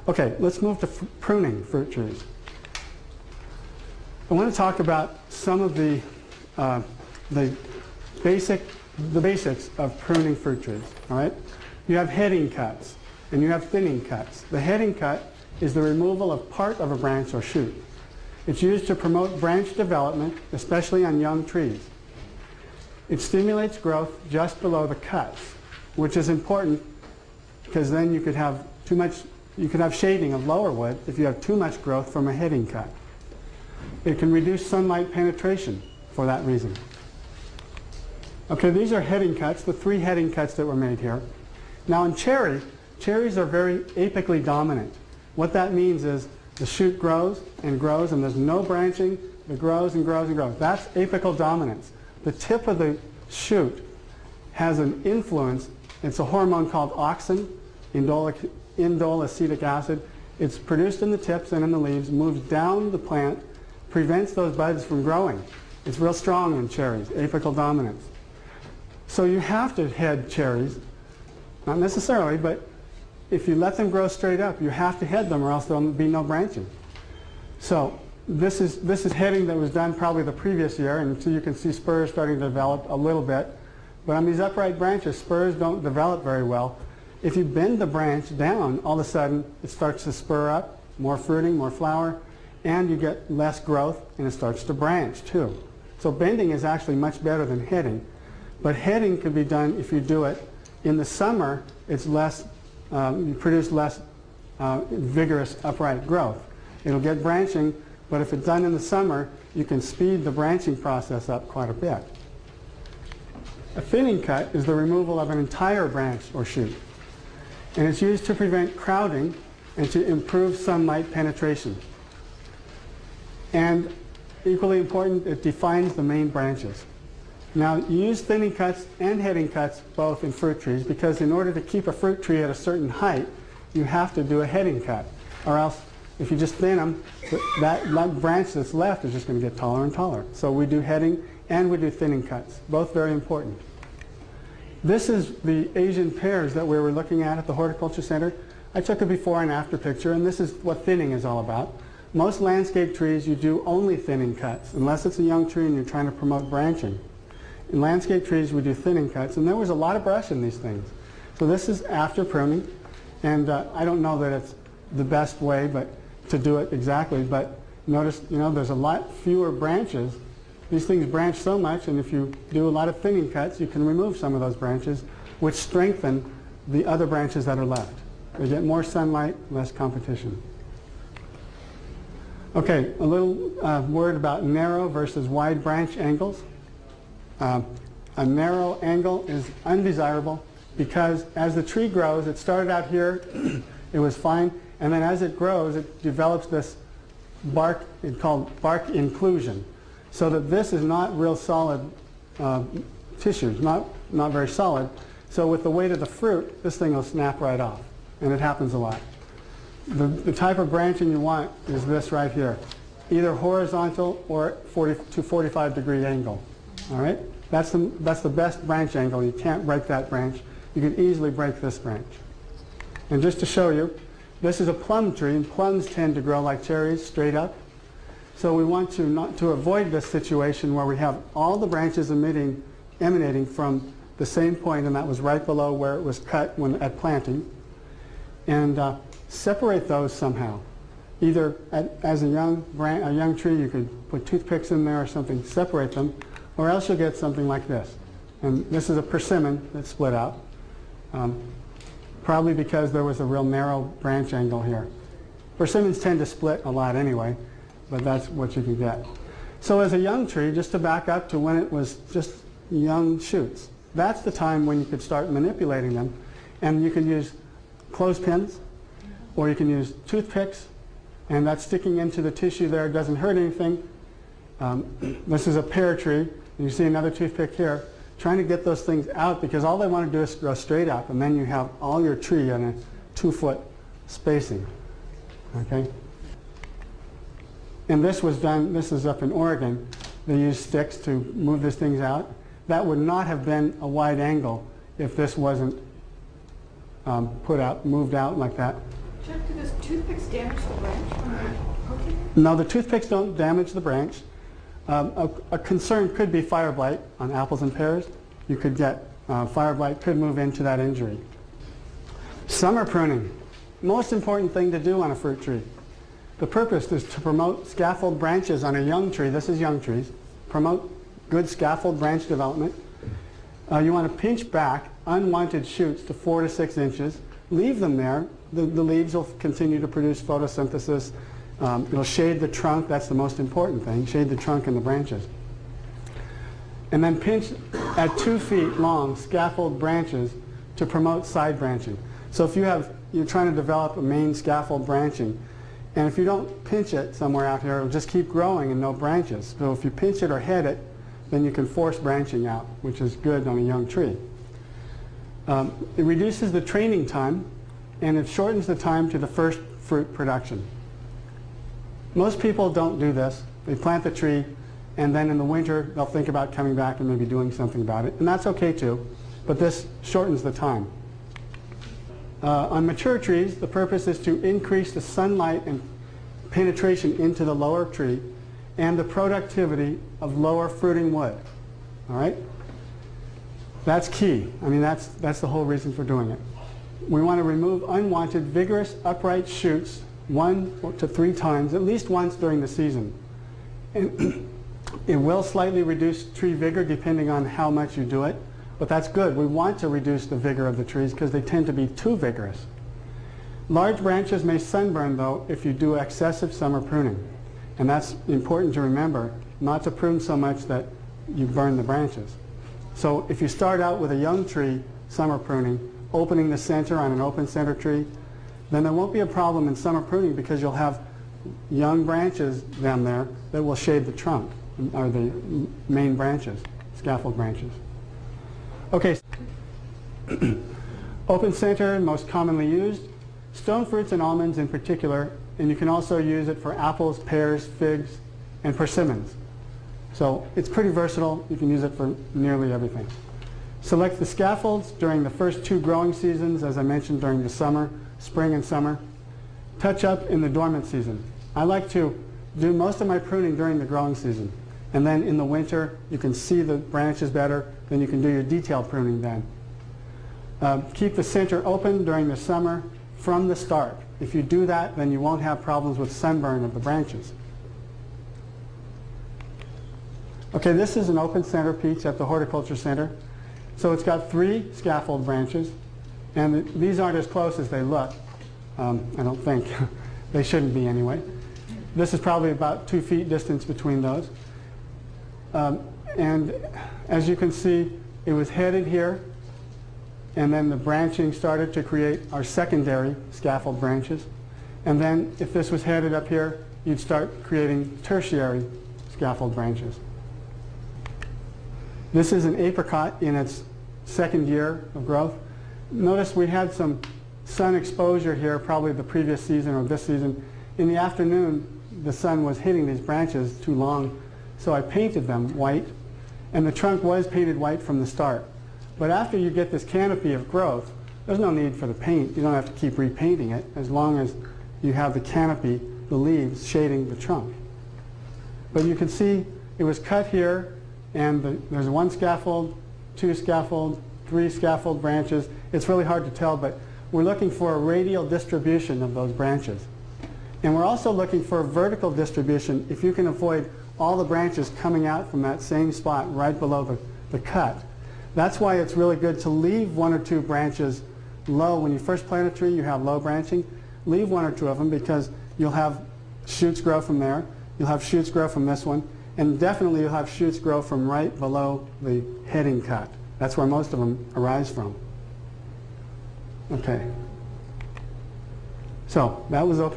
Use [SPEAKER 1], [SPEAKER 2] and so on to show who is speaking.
[SPEAKER 1] Okay, let's move to pruning fruit trees. I want to talk about some of the basics of pruning fruit trees. All right, you have heading cuts and you have thinning cuts. The heading cut is the removal of part of a branch or shoot. It's used to promote branch development, especially on young trees. It stimulates growth just below the cuts, which is important because then you could have shading of lower wood if you have too much growth from a heading cut. It can reduce sunlight penetration for that reason. Okay, these are heading cuts, the 3 heading cuts that were made here. Now in cherries are very apically dominant. What that means is the shoot grows and grows and there's no branching, it grows and grows and grows. That's apical dominance. The tip of the shoot has an influence. It's a hormone called auxin, indole acetic acid. It's produced in the tips and in the leaves, moves down the plant, prevents those buds from growing. It's real strong in cherries, apical dominance. So you have to head cherries, not necessarily, but if you let them grow straight up, you have to head them or else there'll be no branching. So this is heading that was done probably the previous year, and so you can see spurs starting to develop a little bit. But on these upright branches, spurs don't develop very well. If you bend the branch down, all of a sudden it starts to spur up, more fruiting, more flower, and you get less growth and it starts to branch too. So bending is actually much better than heading. But heading can be done if you do it in the summer. It's less, you produce less vigorous upright growth. It'll get branching, but if it's done in the summer, you can speed the branching process up quite a bit. A thinning cut is the removal of an entire branch or shoot. And it's used to prevent crowding and to improve sunlight penetration. And equally important, it defines the main branches. Now, you use thinning cuts and heading cuts both in fruit trees because in order to keep a fruit tree at a certain height, you have to do a heading cut. Or else, if you just thin them, that branch that's left is just going to get taller and taller. So we do heading and we do thinning cuts, both very important. This is the Asian pears that we were looking at the Horticulture Center. I took a before and after picture, and this is what thinning is all about. Most landscape trees, you do only thinning cuts, unless it's a young tree and you're trying to promote branching. In landscape trees, we do thinning cuts, and there was a lot of brush in these things. So this is after pruning, and I don't know that it's the best way to do it exactly, but notice, there's a lot fewer branches. These things branch so much, and if you do a lot of thinning cuts, you can remove some of those branches, which strengthen the other branches that are left. They get more sunlight, less competition. Okay, a little word about narrow versus wide branch angles. A narrow angle is undesirable because as the tree grows, it started out here, it was fine, and then as it grows, it develops this bark, it's called bark inclusion, so that this is not real solid tissues, not very solid. So with the weight of the fruit, this thing will snap right off, and it happens a lot. The type of branching you want is this right here, either horizontal or 40 to 45 degree angle. All right, that's the best branch angle. You can't break that branch. You can easily break this branch. And just to show you, this is a plum tree, and plums tend to grow like cherries, straight up. So we want to avoid this situation where we have all the branches emanating from the same point, and that was right below where it was cut at planting, and separate those somehow. Either as a young tree, you could put toothpicks in there or something, separate them, or else you'll get something like this. And this is a persimmon that split out, probably because there was a real narrow branch angle here. Persimmons tend to split a lot anyway, but that's what you can get. So as a young tree, just to back up to when it was just young shoots, that's the time when you could start manipulating them. And you can use clothespins, or you can use toothpicks, and that's sticking into the tissue there. It doesn't hurt anything. This is a pear tree. You see another toothpick here. Trying to get those things out because all they want to do is grow straight up, and then you have all your tree on a 2-foot spacing. Okay? And this was done, this is up in Oregon. They used sticks to move these things out. That would not have been a wide angle if this wasn't moved out like that.
[SPEAKER 2] Check to this toothpicks damage the branch when they're poking it?
[SPEAKER 1] No, the toothpicks don't damage the branch. A concern could be fire blight on apples and pears. You could get fire blight could move into that injury. Summer pruning, most important thing to do on a fruit tree. The purpose is to promote scaffold branches on a young tree. This is young trees. Promote good scaffold branch development. You want to pinch back unwanted shoots to 4 to 6 inches. Leave them there. The leaves will continue to produce photosynthesis. It'll shade the trunk. That's the most important thing. Shade the trunk and the branches. And then pinch at 2 feet long scaffold branches to promote side branching. So if you're trying to develop a main scaffold branching, and if you don't pinch it somewhere out here, it'll just keep growing and no branches. So if you pinch it or head it, then you can force branching out, which is good on a young tree. It reduces the training time, and it shortens the time to the first fruit production. Most people don't do this. They plant the tree, and then in the winter they'll think about coming back and maybe doing something about it, and that's okay too, but this shortens the time. On mature trees, the purpose is to increase the sunlight and penetration into the lower tree and the productivity of lower fruiting wood. All right? That's key. I mean, that's the whole reason for doing it. We want to remove unwanted, vigorous, upright shoots 1 to 3 times, at least once during the season. And it will slightly reduce tree vigor depending on how much you do it, but that's good. We want to reduce the vigor of the trees because they tend to be too vigorous. Large branches may sunburn, though, if you do excessive summer pruning. And that's important to remember, not to prune so much that you burn the branches. So if you start out with a young tree, summer pruning, opening the center on an open center tree, then there won't be a problem in summer pruning because you'll have young branches down there that will shade the trunk, or the main branches, scaffold branches. Okay, open center, most commonly used. Stone fruits and almonds in particular, and you can also use it for apples, pears, figs, and persimmons. So it's pretty versatile. You can use it for nearly everything. Select the scaffolds during the first 2 growing seasons, as I mentioned, during the summer, spring and summer. Touch up in the dormant season. I like to do most of my pruning during the growing season. And then in the winter, you can see the branches better, then you can do your detail pruning then. Keep the center open during the summer from the start. If you do that, then you won't have problems with sunburn of the branches. Okay, this is an open center peach at the Horticulture Center. So it's got 3 scaffold branches, and these aren't as close as they look. I don't think. They shouldn't be anyway. This is probably about 2 feet distance between those. And as you can see, it was headed here, and then the branching started to create our secondary scaffold branches. And then if this was headed up here, you'd start creating tertiary scaffold branches. This is an apricot in its 2nd year of growth. Notice we had some sun exposure here, probably the previous season or this season. In the afternoon, the sun was hitting these branches too long, so I painted them white, and the trunk was painted white from the start. But after you get this canopy of growth, there's no need for the paint. You don't have to keep repainting it as long as you have the canopy, the leaves, shading the trunk. But you can see it was cut here, and there's 1 scaffold, 2 scaffold, 3 scaffold branches. It's really hard to tell, but we're looking for a radial distribution of those branches. And we're also looking for a vertical distribution if you can avoid all the branches coming out from that same spot right below the cut. That's why it's really good to leave 1 or 2 branches low. When you first plant a tree, you have low branching. Leave 1 or 2 of them because you'll have shoots grow from there. You'll have shoots grow from this one. And definitely you'll have shoots grow from right below the heading cut. That's where most of them arise from. Okay. So that was open.